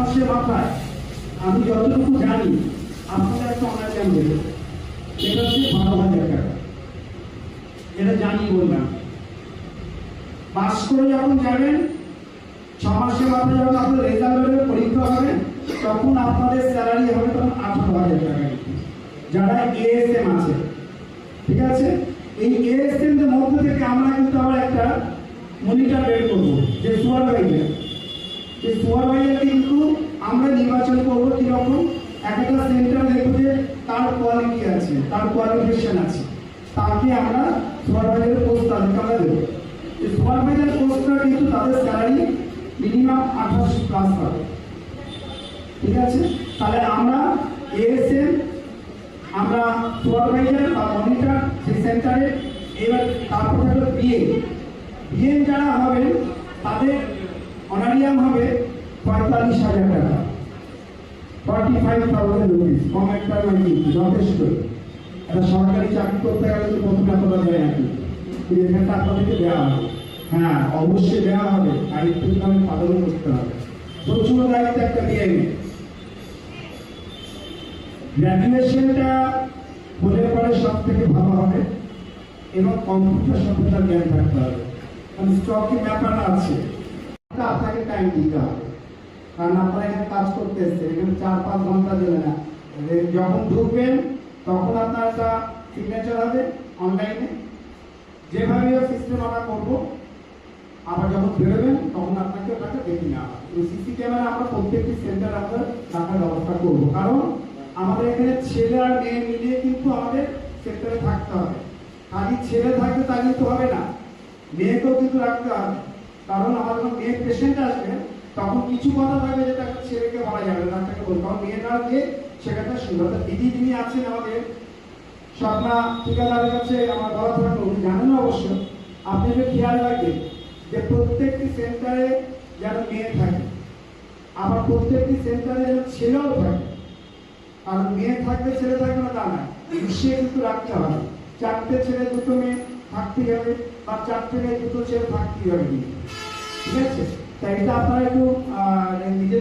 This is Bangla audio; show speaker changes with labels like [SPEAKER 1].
[SPEAKER 1] মাসের মাথায় আমি যতটুকু জানি আপনাদের একটা অনলাইন দেবে, সেটা হচ্ছে 12,000 টাকা। এটা জানি বললাম। পাস করে যখন যাবেন, 6 মাসের মাথায় যখন আপনার রেজাল্ট হবে, পরীক্ষা হবে, তখন আপনাদের স্যালারি হবে তখন 18,000 টাকা। যারা এএসএম আছে, ঠিক আছে, এই এএসএম এর মধ্যে থেকে আমরা কিন্তু আবার একটা মনিটর বের করবো, যে সুপারভাইজার। এই সুপারভাইজার কিন্তু আমরা নির্বাচন করবো কিরকম, একটা সেন্টার দেখবো যে তার কোয়ালিটি আছে, তার কোয়ালিফিকেশন আছে, তাকে আমরা সুপারভাইজারের পোস্ট তাদেরকে আমরা দেবো। এই সুপারভাইজার পোস্টটা কিন্তু তাদের স্যালারি মিনিমাম 28+ পাবে, ঠিক আছে। তাহলে আমরা এএসএম, আমরা সুপারভাইজার বা মনিটর সেই সেন্টারে, এবার তারপর হলো বিএম যারা হবে তাদের অনারিয়াম হবে 45,000 টাকা, 45,000 রুপিস। কম একটা নয় কিন্তু, যথেষ্ট। একটা সরকারি চাকরি করতে গেলে তো প্রথমে এতটা দেয় নাকি, এখানটা আপনাদেরকে দেওয়া হবে। হ্যাঁ, অবশ্যই দেওয়া হবে, দায়িত্বটা আমি পালন করতে হবে। প্রচুর দায়িত্ব একটা বিএম। গ্র্যাজুয়েশনটা হলে পরে সব থেকে ভালো হবে, এবং কম্পিউটার সম্পর্কে জ্ঞান থাকতে হবে। কারণ স্টকের ব্যাপার আছে, আপনাকে টাইম দিতে হবে। কারণ আপনারা এখানে কাজ করতে এসছেন, এখানে 4-5 ঘন্টা দেবে না। যখন ঢুকবেন তখন আপনার একটা সিগনেচার হবে অনলাইনে, যেভাবে সিস্টেম আমরা করবো। আবার যখন বেরোবেন তখন আপনাকে ওটাকে দেখে নেওয়া হবে। সিসি ক্যামেরা আমরা প্রত্যেকটি সেন্টার আমরা রাখার ব্যবস্থা করবো, কারণ আমাদের এখানে ছেলে আর মেয়ে মিলিয়ে কিন্তু আমাদের সেক্টরে থাকতে হবে। খালি ছেলে থাকবে তা কিন্তু হবে না, মেয়েকেও কিন্তু রাখতে হবে। কারণ আমার যখন মেয়ে পেশেন্ট আসবে তখন কিছু কথা থাকবে যেটা ছেলেকে বলা যাবে না, ডাক্তারকে বলবো। কারণ মেয়ে না গিয়ে সেখানটা সুন্দর। দিদি যিনি আছেন আমাদের স্বপ্না ঠিকাদারের কাছে আমার বলা থাকলো, উনি জানেন অবশ্য। আপনি যে খেয়াল রাখবেন যে প্রত্যেকটি সেন্টারে যেন মেয়ে থাকে, আবার প্রত্যেকটি সেন্টারে যেন ছেলেও থাকে। কারণ মেয়ে থাকবে ছেলে থাকবে না তা না, মিশিয়ে কিন্তু রাখতে হবে। 4টে ছেলে 2টো মেয়ে থাকতেই হবে, বা 4টে মেয়ে 2টো ছেলে থাকতেই হবে, ঠিক আছে। তাই এটা আপনারা একটু নিজেদের